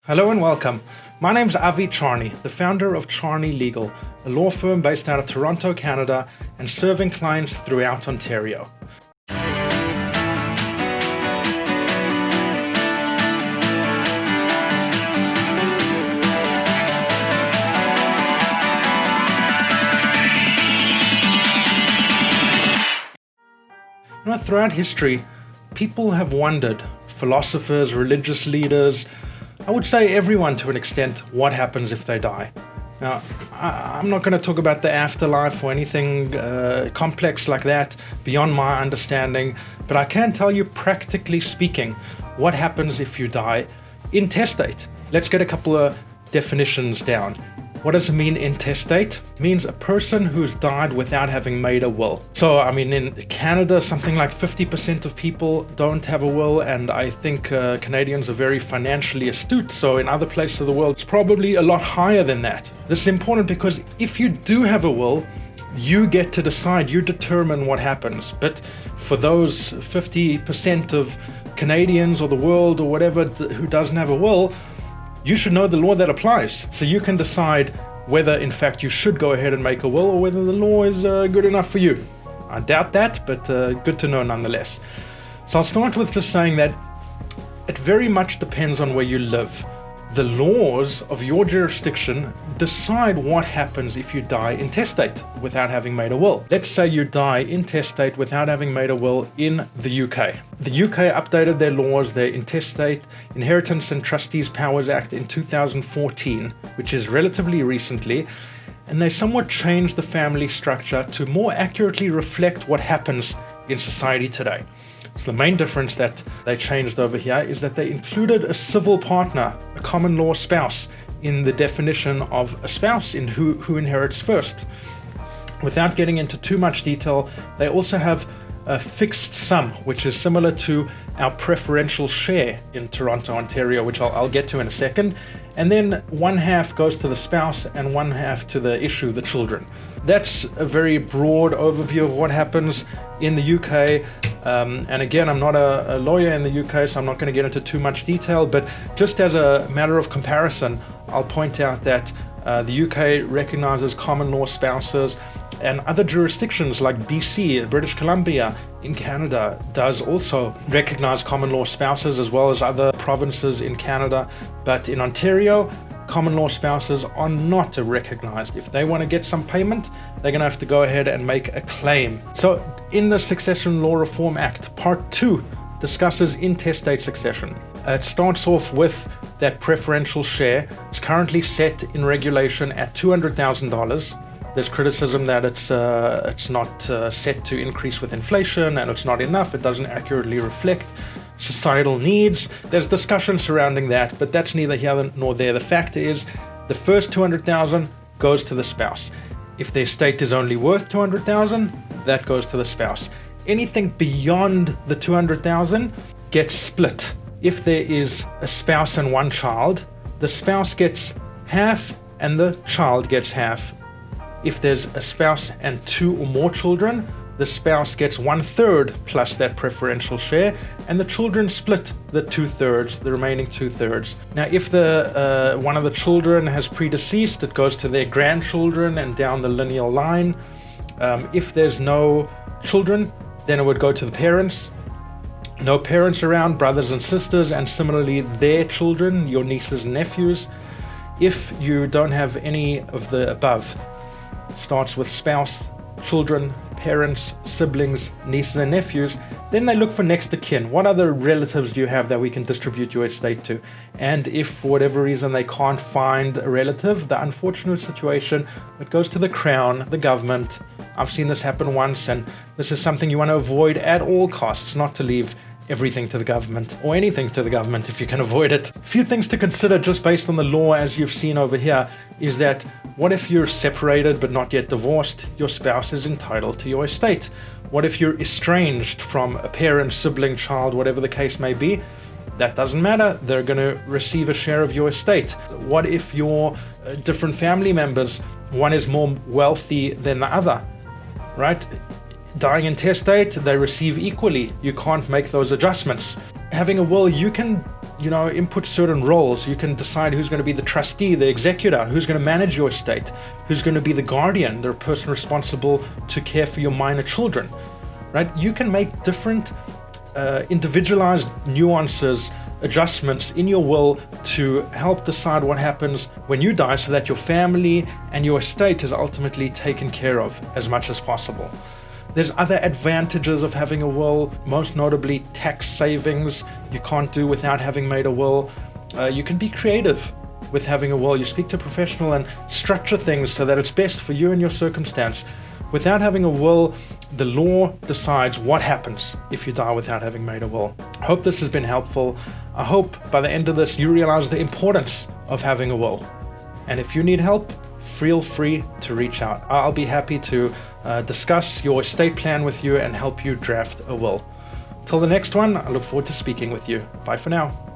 Hello and welcome. My name's Avi Charney, the founder of Charney Legal, a law firm based out of Toronto, Canada, and serving clients throughout Ontario. Throughout history, people have wondered, philosophers, religious leaders, I would say everyone to an extent, what happens if they die. Now, I'm not going to talk about the afterlife or anything complex like that beyond my understanding, but I can tell you, practically speaking, what happens if you die intestate. Let's get a couple of definitions down. What does it mean, intestate? It means a person who's died without having made a will. So, in Canada, something like 50% of people don't have a will, and I think Canadians are very financially astute. So in other places of the world, it's probably a lot higher than that. This is important because if you do have a will, you get to decide, you determine what happens. But for those 50% of Canadians or the world or whatever who doesn't have a will, you should know the law that applies, so you can decide whether in fact you should go ahead and make a will or whether the law is good enough for you. I doubt that, but good to know nonetheless. So I'll start with just saying that it very much depends on where you live. The laws of your jurisdiction decide what happens if you die intestate without having made a will. Let's say you die intestate without having made a will in the UK. The UK updated their laws, their Intestate Inheritance and Trustees Powers Act in 2014, which is relatively recently, and they somewhat changed the family structure to more accurately reflect what happens in society today. So the main difference that they changed over here is that they included a civil partner, a common law spouse, in the definition of a spouse in who inherits first. Without getting into too much detail, they also have a fixed sum, which is similar to our preferential share in Toronto, Ontario, which I'll get to in a second. And then one half goes to the spouse and one half to the issue, the children. That's a very broad overview of what happens in the UK. And again, I'm not a lawyer in the UK, so I'm not going to get into too much detail, but just as a matter of comparison, I'll point out that the UK recognizes common law spouses, and other jurisdictions like BC, British Columbia, in Canada does also recognize common law spouses, as well as other provinces in Canada. But in Ontario, common law spouses are not recognized. If they want to get some payment, they're going to have to go ahead and make a claim. So in the Succession Law Reform Act, Part 2 discusses intestate succession. It starts off with that preferential share. It's currently set in regulation at $200,000. There's criticism that it's not set to increase with inflation, and it's not enough. It doesn't accurately reflect societal needs. There's discussion surrounding that, but that's neither here nor there. The fact is, the first $200,000 goes to the spouse. If the estate is only worth $200,000, that goes to the spouse. Anything beyond the $200,000 gets split. If there is a spouse and one child, the spouse gets half and the child gets half. If there's a spouse and two or more children, the spouse gets 1/3 plus that preferential share, and the children split the 2/3, the remaining 2/3. Now, if the one of the children has predeceased, it goes to their grandchildren and down the lineal line. If there's no children, then it would go to the parents. No parents around, brothers and sisters, and similarly their children, your nieces and nephews. If you don't have any of the above, starts with spouse, children, parents, siblings, nieces and nephews, then they look for next of kin. What other relatives do you have that we can distribute your estate to? And if for whatever reason they can't find a relative, the unfortunate situation, it goes to the Crown, the government. I've seen this happen once, and this is something you want to avoid at all costs, not to leave everything to the government, or anything to the government if you can avoid it. A few things to consider just based on the law, as you've seen over here, is that what if you're separated but not yet divorced? Your spouse is entitled to your estate. What if you're estranged from a parent, sibling, child, whatever the case may be? That doesn't matter. They're going to receive a share of your estate. What if you're different family members? One is more wealthy than the other, right? Dying intestate, they receive equally. You can't make those adjustments. Having a will, you can input certain roles. You can decide who's going to be the trustee, the executor, who's going to manage your estate, who's going to be the guardian, the person responsible to care for your minor children, right? You can make different individualized nuances, adjustments in your will to help decide what happens when you die so that your family and your estate is ultimately taken care of as much as possible. There's other advantages of having a will, most notably tax savings you can't do without having made a will. You can be creative with having a will. You speak to a professional and structure things so that it's best for you and your circumstance. Without having a will, the law decides what happens if you die without having made a will. I hope this has been helpful. I hope by the end of this you realize the importance of having a will. And if you need help, feel free to reach out. I'll be happy to discuss your estate plan with you and help you draft a will. Till the next one, I look forward to speaking with you. Bye for now.